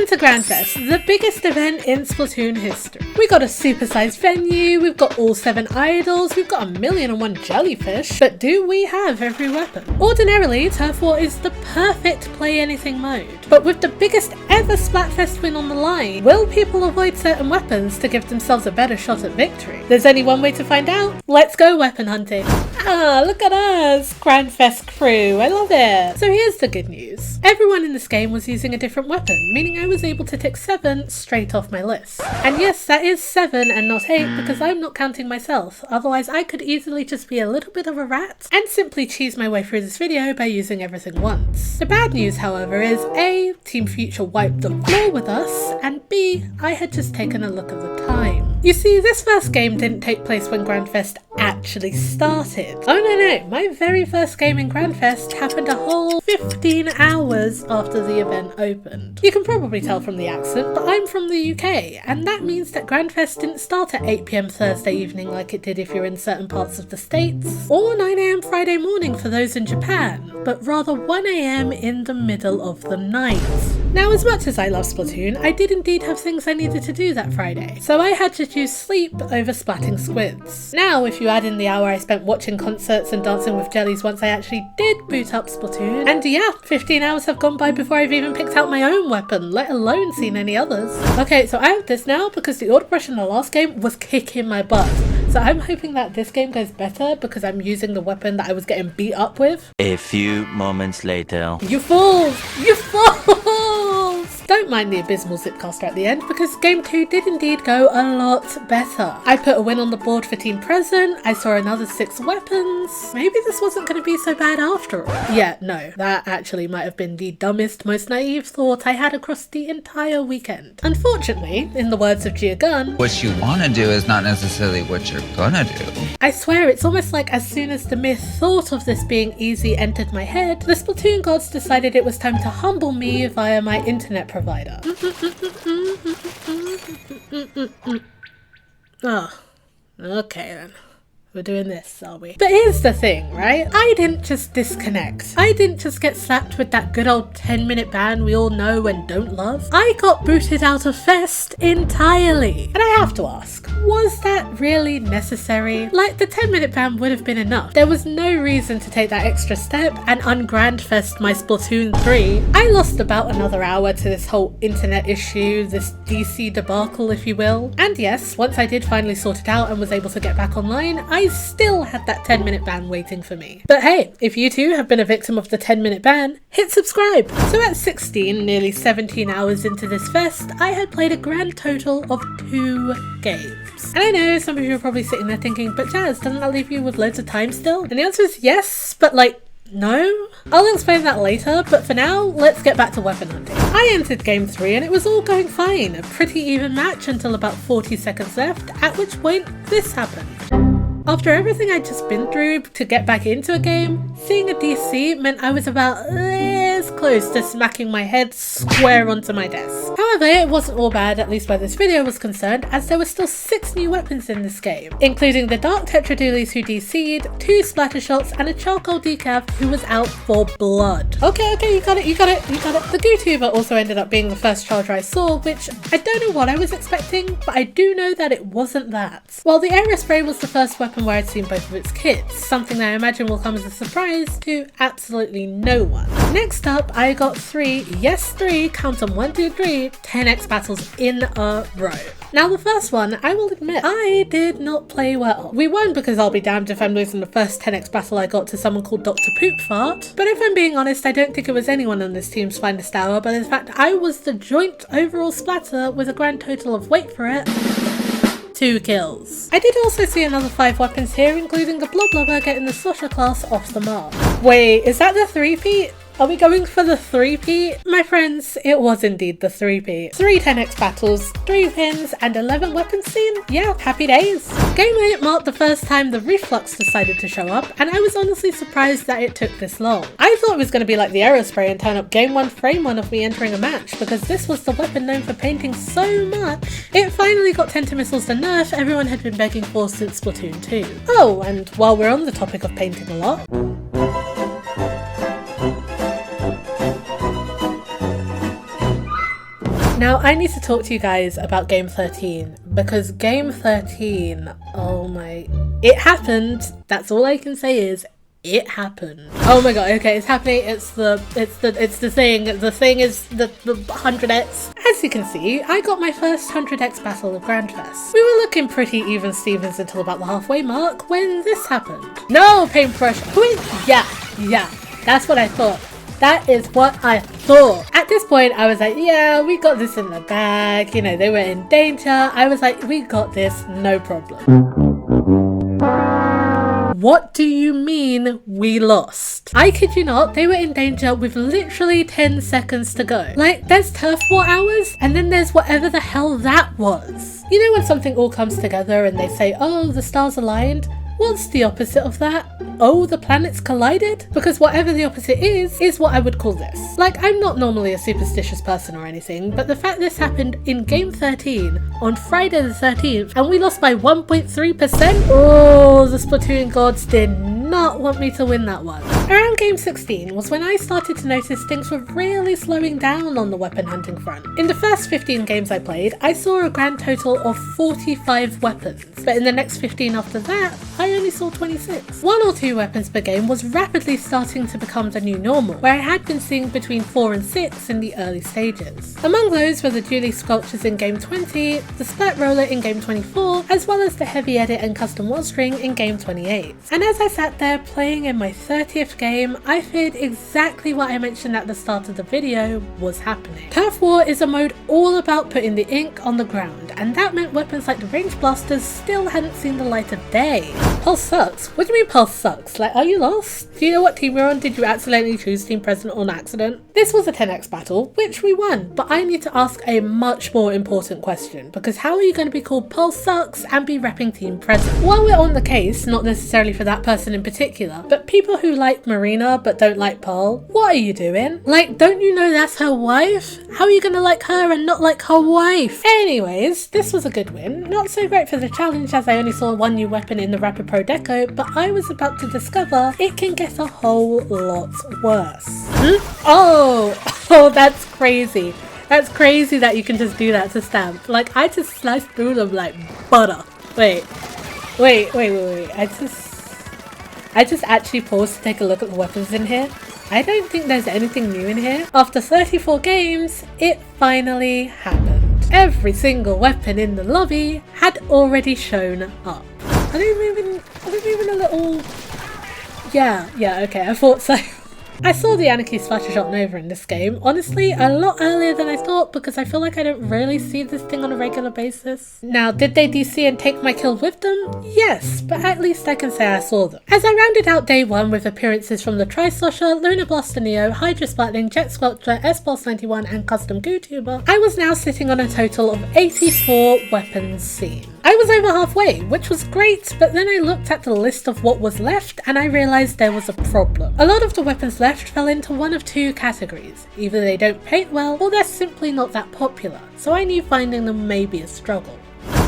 to GrandFest, the biggest event in Splatoon history. We got a supersized venue, we've got all 7 idols, we've got 1,000,001 jellyfish, but do we have every weapon? Ordinarily, Turf War is the perfect play anything mode, but with the biggest ever Splatfest win on the line, will people avoid certain weapons to give themselves a better shot at victory? There's only one way to find out. Let's go weapon hunting. Ah, look at us, GrandFest crew, I love it. So here's the good news. Everyone in this game was using a different weapon, meaning I was able to tick 7 straight off my list. And yes, that is 7 and not 8 because I'm not counting myself, otherwise I could easily just be a little bit of a rat and simply cheese my way through this video by using everything once. The bad news, however, is A, Team Future wiped the floor with us, and B, I had just taken a look at the time. You see, this first game didn't take place when GrandFest actually started. Oh no, my very first game in GrandFest happened a whole 15 hours after the event opened. You can probably tell from the accent, but I'm from the UK, and that means that GrandFest didn't start at 8 PM Thursday evening like it did if you're in certain parts of the States, or 9 AM Friday morning for those in Japan, but rather 1 AM in the middle of the night. Now, as much as I love Splatoon, I did indeed have things I needed to do that Friday, so I had to choose sleep over splatting squids. Now, if you add in the hour I spent watching concerts and dancing with jellies once I actually did boot up Splatoon, and yeah, 15 hours have gone by before I've even picked out my own weapon, let alone seen any others. Okay, so I have this now because the order brush in the last game was kicking my butt. So I'm hoping that this game goes better because I'm using the weapon that I was getting beat up with. A few moments later. You fools! You fools! Don't mind the abysmal zipcaster at the end because game 2 did indeed go a lot better. I put a win on the board for Team Present, I saw another 6 weapons. Maybe this wasn't going to be so bad after all. Yeah, no, that actually might have been the dumbest, most naive thought I had across the entire weekend. Unfortunately, in the words of Gia Gunn, what you want to do is not necessarily what you're gonna do. I swear it's almost like as soon as the mere thought of this being easy entered my head, the Splatoon gods decided it was time to humble me via my internet provider. Oh, okay then. We're doing this, are we? But here's the thing, right? I didn't just disconnect. I didn't just get slapped with that good old 10-minute ban we all know and don't love. I got booted out of Fest entirely. And I have to ask, was that really necessary? Like, the 10-minute ban would have been enough. There was no reason to take that extra step and un-GrandFest my Splatoon 3. I lost about another hour to this whole internet issue, this DC debacle, if you will. And yes, once I did finally sort it out and was able to get back online, I still had that 10-minute ban waiting for me. But hey, if you too have been a victim of the 10-minute ban, hit subscribe! So at 16, nearly 17 hours into this fest, I had played a grand total of 2 games. And I know some of you are probably sitting there thinking, but Jazz, doesn't that leave you with loads of time still? And the answer is yes, but like, no? I'll explain that later, but for now, let's get back to weapon hunting. I entered game 3 and it was all going fine, a pretty even match until about 40 seconds left, at which point this happened. After everything I'd just been through to get back into a game, seeing a DC meant I was about this close to smacking my head square onto my desk. However, it wasn't all bad, at least where this video was concerned, as there were still 6 new weapons in this game, including the Dark Tetradoolies who DC'd, 2 splatter shots, and a charcoal decav who was out for blood. Okay, you got it. The goo tuber also ended up being the first charger I saw, which I don't know what I was expecting, but I do know that it wasn't that. While the Aerospray was the first weapon where I'd seen both of its kits, something that I imagine will come as a surprise to absolutely no one. Next up, I got 3, yes 3, count them 1, 2, 3, 10x battles in a row. Now the first one, I will admit, I did not play well. We won because I'll be damned if I'm losing the first 10x battle I got to someone called Dr. Poopfart, but if I'm being honest, I don't think it was anyone on this team's finest hour, but in fact I was the joint overall splatter with a grand total of, wait for it, 2 kills. I did also see another 5 weapons here, including the Blob Blubber getting the Slusher class off the mark. Wait, is that the 3-peat? Are we going for the 3-peat? My friends, it was indeed the 3-peat. 3 10x battles, 3 wins, and 11 weapons seen? Yeah, happy days. Game 8 marked the first time the Reflux decided to show up, and I was honestly surprised that it took this long. I thought it was going to be like the Aerospray and turn up game 1, frame 1 of me entering a match, because this was the weapon known for painting so much. It finally got Tentamissiles the nerf everyone had been begging for since Splatoon 2. Oh, and while we're on the topic of painting a lot, Now, I need to talk to you guys about Game 13, because Game 13, oh my, it happened. That's all I can say is, it happened. Oh my god, okay, it's happening. It's the thing. The thing is the 100x. As you can see, I got my first 100x battle of Grandfest. We were looking pretty even Stevens until about the halfway mark when this happened. No, paintbrush. Yeah, that's what I thought. That is what I thought. At this point, I was like, yeah, we got this in the bag. You know, they were in danger. I was like, we got this, no problem. What do you mean we lost? I kid you not, they were in danger with literally 10 seconds to go. Like, there's turf war hours, and then there's whatever the hell that was. You know when something all comes together and they say, oh, the stars aligned? What's the opposite of that? Oh, the planets collided? Because whatever the opposite is what I would call this. Like, I'm not normally a superstitious person or anything, but the fact this happened in Game 13 on Friday the 13th, and we lost by 1.3%? Oh, the Splatoon gods did not want me to win that one. Around Game 16 was when I started to notice things were really slowing down on the weapon hunting front. In the first 15 games I played, I saw a grand total of 45 weapons, but in the next 15 after that, I only saw 26. 1 or 2 weapons per game was rapidly starting to become the new normal, where I had been seeing between 4 and 6 in the early stages. Among those were the dually sculptures in Game 20, the splat roller in Game 24, as well as the heavy edit and custom wall string in Game 28. And as I sat there playing in my 30th game, I feared exactly what I mentioned at the start of the video was happening. Turf War is a mode all about putting the ink on the ground, and that meant weapons like the range blasters still hadn't seen the light of day. Pulse sucks? What do you mean Pulse sucks? Like, are you lost? Do you know what team you're on? Did you accidentally choose Team President on accident? This was a 10x battle, which we won, but I need to ask a much more important question, because how are you going to be called Pulse sucks and be repping Team President? While we're on the case, not necessarily for that person in particular, but people who like Marina but don't like Pearl, what are you doing? Like, don't you know that's her wife? How are you going to like her and not like her wife? Anyways, this was a good win. Not so great for the challenge as I only saw one new weapon in the Rapid Pro Deco, but I was about to discover it can get a whole lot worse. Oh, that's crazy. That's crazy that you can just do that to stamp. Like, I just sliced through them like butter. Wait. I just actually paused to take a look at the weapons in here. I don't think there's anything new in here. After 34 games, it finally happened. Every single weapon in the lobby had already shown up. Are they moving a little? Yeah, okay, I thought so. I saw the Anarchy Splattershot Nova in this game, honestly, a lot earlier than I thought, because I feel like I don't really see this thing on a regular basis. Now, did they DC and take my kill with them? Yes, but at least I can say I saw them. As I rounded out day 1 with appearances from the Tri-Slosher, Lunar Blaster Neo, Hydra Splatling, Jet Sculpture, S-Boss 91 and Custom GooTuber, I was now sitting on a total of 84 weapons seen. I was over halfway, which was great, but then I looked at the list of what was left and I realised there was a problem. A lot of the weapons left fell into one of 2 categories. Either they don't paint well, or they're simply not that popular, so I knew finding them may be a struggle.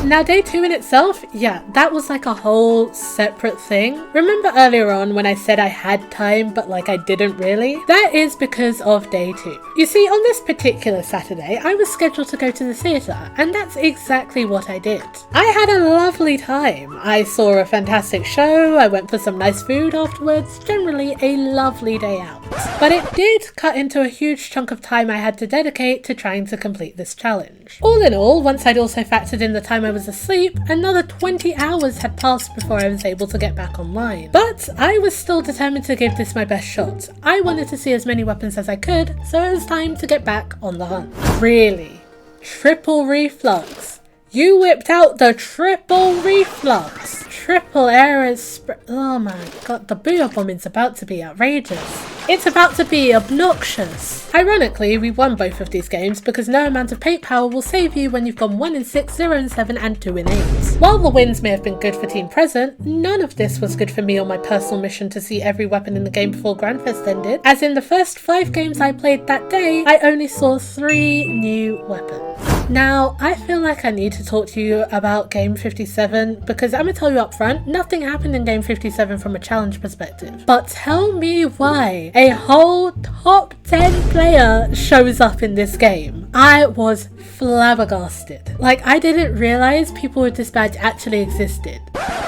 Now day 2 in itself, yeah, that was like a whole separate thing. Remember earlier on when I said I had time but like I didn't really? That is because of day 2. You see, on this particular Saturday I was scheduled to go to the theatre, and that's exactly what I did. I had a lovely time. I saw a fantastic show, I went for some nice food afterwards, generally a lovely day out. But it did cut into a huge chunk of time I had to dedicate to trying to complete this challenge. All in all, once I'd also factored in the time I was asleep, another 20 hours had passed before I was able to get back online. But I was still determined to give this my best shot. I wanted to see as many weapons as I could, so it was time to get back on the hunt. Really? Triple reflux. You whipped out the triple reflux. Triple errors. Oh my god, the booyah bombing's about to be outrageous. It's about to be obnoxious. Ironically, we won both of these games because no amount of paint power will save you when you've gone 1 in 6, 0 in 7 and 2 in 8. While the wins may have been good for Team Present, none of this was good for me on my personal mission to see every weapon in the game before Grandfest ended, as in the first 5 games I played that day, I only saw 3 new weapons. Now, I feel like I need to talk to you about Game 57 because I'm gonna tell you up front, nothing happened in Game 57 from a challenge perspective. But tell me why a whole top 10 player shows up in this game. I was flabbergasted. Like, I didn't realize people with this badge actually existed.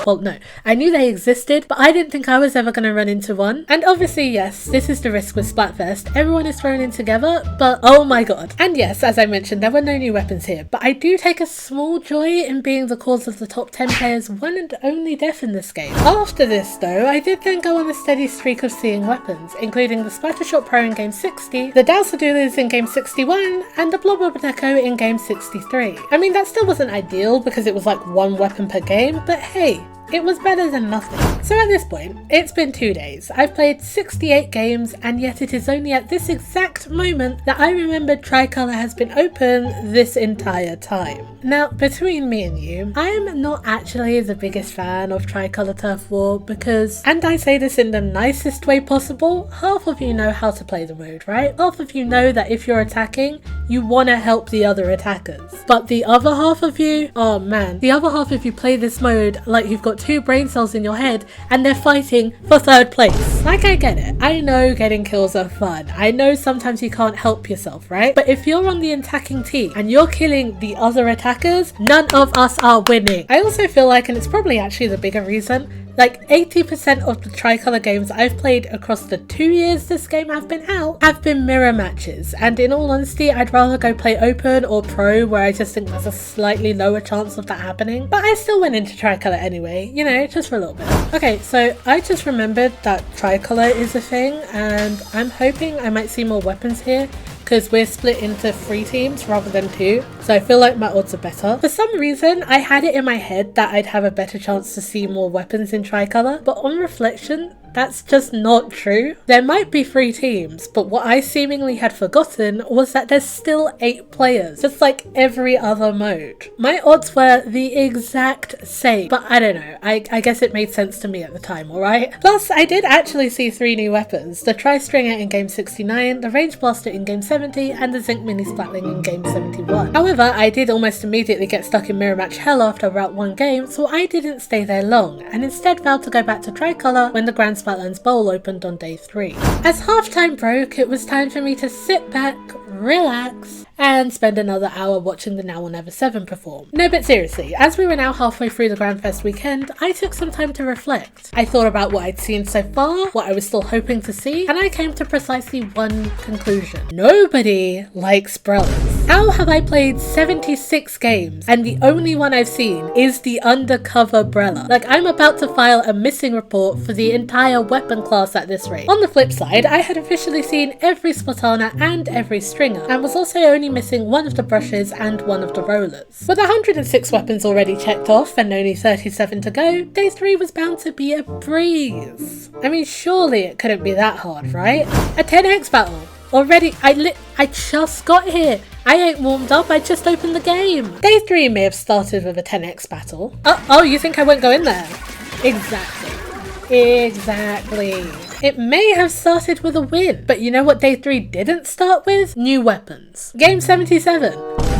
Well, no, I knew they existed, but I didn't think I was ever going to run into one. And obviously, yes, this is the risk with Splatfest. Everyone is thrown in together, but oh my god. And yes, as I mentioned, there were no new weapons here, but I do take a small joy in being the cause of the top 10 players' one and only death in this game. After this though, I did then go on a steady streak of seeing weapons, including the Splattershot Pro in game 60, the Dowsadoolas in game 61, and the Blobberdeco in game 63. I mean, that still wasn't ideal because it was like one weapon per game, but hey, it was better than nothing. So at this point, it's been 2 days. I've played 68 games, and yet it is only at this exact moment that I remembered Tricolour has been open this entire time. Now, between me and you, I am not actually the biggest fan of Tricolour Turf War because, and I say this in the nicest way possible, half of you know how to play the mode, right? Half of you know that if you're attacking, you want to help the other attackers. But the other half of you, oh man, the other half of you play this mode like you've got 2 brain cells in your head and they're fighting for 3rd place. Like, I get it. I know getting kills are fun. I know sometimes you can't help yourself, right? But if you're on the attacking team and you're killing the other attackers, none of us are winning. I also feel like, and it's probably actually the bigger reason, like 80% of the Tricolour games I've played across the 2 years this game have been out have been mirror matches, and in all honesty I'd rather go play open or pro where I just think there's a slightly lower chance of that happening. But I still went into Tricolour anyway, you know, just for a little bit. Okay, so I just remembered that Tricolour is a thing, and I'm hoping I might see more weapons here because we're split into 3 teams rather than 2, so I feel like my odds are better. For some reason, I had it in my head that I'd have a better chance to see more weapons in Tricolour, but on reflection, that's just not true. There might be 3 teams, but what I seemingly had forgotten was that there's still 8 players, just like every other mode. My odds were the exact same, but I don't know, I guess it made sense to me at the time, alright? Plus, I did actually see 3 new weapons, the Tri-Stringer in game 69, the Range Blaster in game 70, and the Zinc Mini Splatling in game 71. However, I did almost immediately get stuck in mirror match hell after about 1 game, so I didn't stay there long, and instead vowed to go back to Tricolour when the Grand Splatlands Bowl opened on day 3. As halftime broke, it was time for me to sit back, relax, and spend another hour watching the Now or Never 7 perform. No, but seriously, as we were now halfway through the Grandfest weekend, I took some time to reflect. I thought about what I'd seen so far, what I was still hoping to see, and I came to precisely one conclusion. Nobody likes Brellas. How have I played 76 games and the only one I've seen is the undercover Brella? Like, I'm about to file a missing report for the entire weapon class at this rate. On the flip side, I had officially seen every Splatana and every Stringer, and was also only missing one of the brushes and one of the rollers. With 106 weapons already checked off and only 37 to go, day 3 was bound to be a breeze. I mean, surely it couldn't be that hard, right? A 10x battle. Already, I just got here. I ain't warmed up, I just opened the game. Day 3 may have started with a 10x battle. Oh, you think I won't go in there? Exactly. It may have started with a win, but you know what day 3 didn't start with? New weapons. Game 77,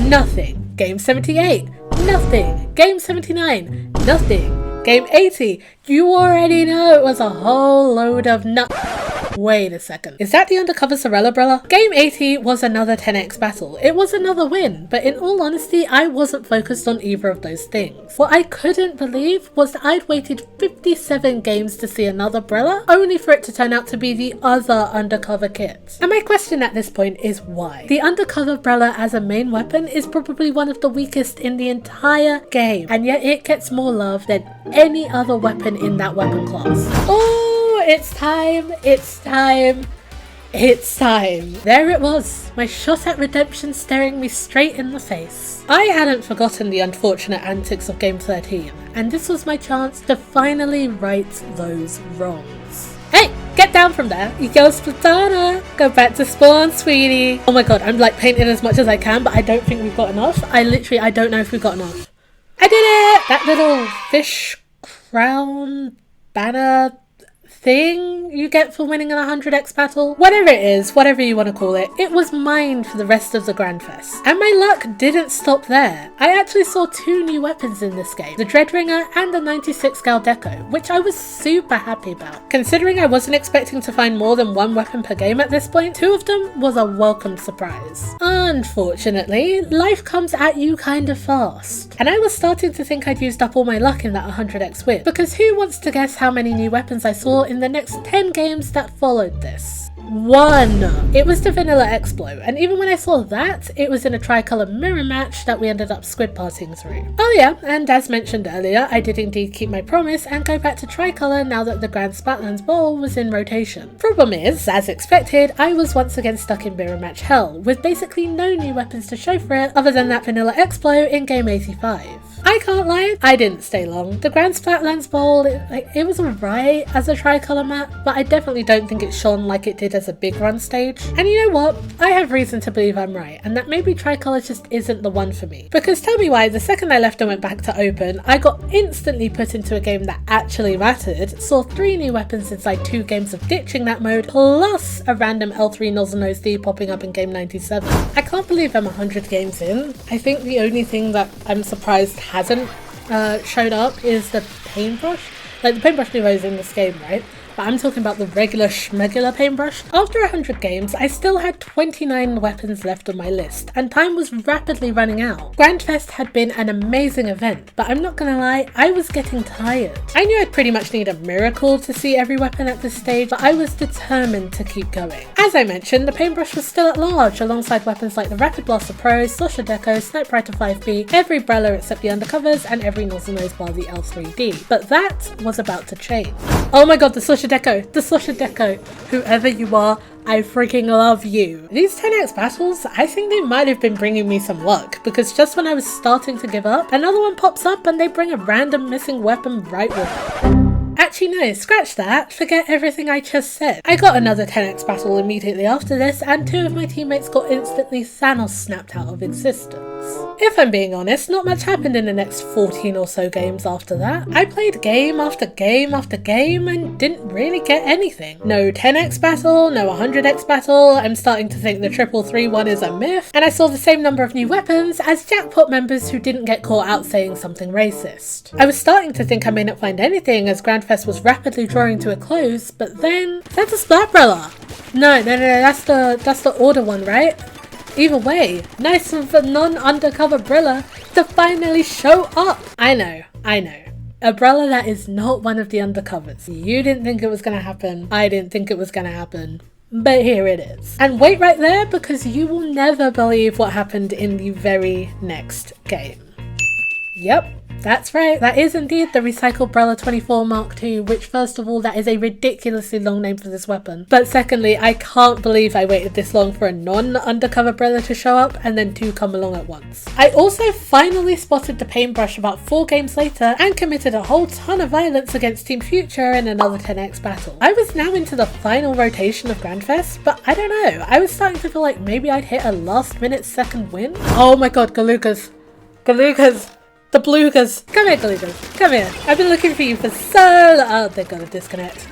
nothing. Game 78, nothing. Game 79, nothing. Game 80, you already know it was a whole load of Wait a second. Is that the undercover Sorella Brella? Game 80 was another 10x battle. It was another win, but in all honesty, I wasn't focused on either of those things. What I couldn't believe was that I'd waited 57 games to see another Brella, only for it to turn out to be the other undercover kit. And my question at this point is why? The undercover Brella as a main weapon is probably one of the weakest in the entire game, and yet it gets more love than any other weapon in that weapon class. Oh! It's time. There it was, my shot at redemption staring me straight in the face. I hadn't forgotten the unfortunate antics of Game 13, and this was my chance to finally right those wrongs. Hey, get down from there. Yo, Splatana, go back to spawn, sweetie. Oh my god, I'm like painting as much as I can, but I don't think we've got enough. I don't know if we've got enough. I did it! That little fish crown banner thing you get for winning an 100x battle. Whatever it is, whatever you want to call it, it was mine for the rest of the Grandfest. And my luck didn't stop there. I actually saw 2 new weapons in this game, the Dreadringer and the 96 scale deco, which I was super happy about. Considering I wasn't expecting to find more than 1 weapon per game at this point, 2 of them was a welcome surprise. Unfortunately, life comes at you kind of fast. And I was starting to think I'd used up all my luck in that 100x win, because who wants to guess how many new weapons I saw in the next 10 games that followed this? 1! It was the Vanilla Explo, and even when I saw that, it was in a tricolour mirror match that we ended up squid passing through. Oh yeah, and as mentioned earlier, I did indeed keep my promise and go back to tricolour now that the Grand Splatlands Bowl was in rotation. Problem is, as expected, I was once again stuck in mirror match hell, with basically no new weapons to show for it other than that Vanilla Explo in game 85. I can't lie, I didn't stay long. The Grand Splatlands Bowl, it was alright as a tricolour map, but I definitely don't think it shone like it did as a big run stage. And you know what? I have reason to believe I'm right, and that maybe tricolour just isn't the one for me. Because tell me why, the second I left and went back to open, I got instantly put into a game that actually mattered, saw 3 new weapons inside 2 games of ditching that mode, plus a random L3 Nozzle Nose D popping up in game 97. I can't believe I'm 100 games in. I think the only thing that I'm surprised hasn't showed up is the paintbrush. Like, the paintbrush duo is in this game, right? But I'm talking about the regular schmegular paintbrush. After 100 games, I still had 29 weapons left on my list, and time was rapidly running out. Grandfest had been an amazing event, but I'm not gonna lie, I was getting tired. I knew I'd pretty much need a miracle to see every weapon at this stage, but I was determined to keep going. As I mentioned, the paintbrush was still at large, alongside weapons like the Rapid Blaster Pro, Slosher Deco, Sniper Rifle 5B, every Brella except the undercovers, and every Nozzle Nose bar the L3D. But that was about to change. Oh my god, the Slosher Deco, whoever you are, I freaking love you. These 10x battles, I think they might have been bringing me some luck, because just when I was starting to give up, another one pops up and they bring a random missing weapon right with it. Actually no, scratch that, forget everything I just said. I got another 10x battle immediately after this, and 2 of my teammates got instantly Thanos snapped out of existence. If I'm being honest, not much happened in the next 14 or so games after that. I played game after game after game and didn't really get anything. No 10x battle, no 100x battle, I'm starting to think the 333 one is a myth, and I saw the same number of new weapons as jackpot members who didn't get caught out saying something racist. I was starting to think I may not find anything as Grandfest was rapidly drawing to a close, but then that's a Splatbrella. No, that's the order one, right? Either way, nice of a non-undercover Brella to finally show up. I know. A Brella that is not one of the undercovers. You didn't think it was gonna happen. I didn't think it was gonna happen. But here it is. And wait right there, because you will never believe what happened in the very next game. Yep. That's right, that is indeed the Recycled Brella 24 Mark II, which first of all, that is a ridiculously long name for this weapon. But secondly, I can't believe I waited this long for a non-undercover Brella to show up and then 2 come along at once. I also finally spotted the paintbrush about 4 games later and committed a whole ton of violence against Team Future in another 10x battle. I was now into the final rotation of Grandfest, but I don't know, I was starting to feel like maybe I'd hit a last minute second win. Oh my god, Galugas. The Belugas! Come here, Galugas. Come here. I've been looking for you for so long. Oh, they're gonna disconnect.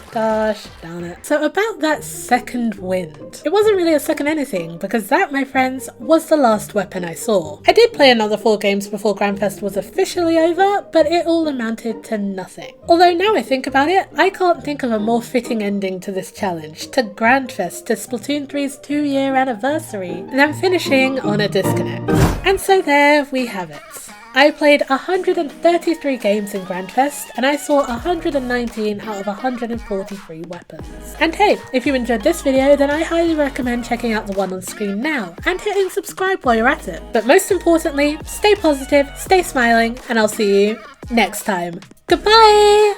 Gosh darn it. So about that second wind. It wasn't really a second anything, because that, my friends, was the last weapon I saw. I did play another 4 games before Grandfest was officially over, but it all amounted to nothing. Although now I think about it, I can't think of a more fitting ending to this challenge, to Grandfest, to Splatoon 3's 2-year anniversary, than finishing on a disconnect. And so there we have it. I played 133 games in Grandfest, and I saw 119 out of 143 weapons. And hey, if you enjoyed this video, then I highly recommend checking out the one on screen now, and hitting subscribe while you're at it. But most importantly, stay positive, stay smiling, and I'll see you next time. Goodbye!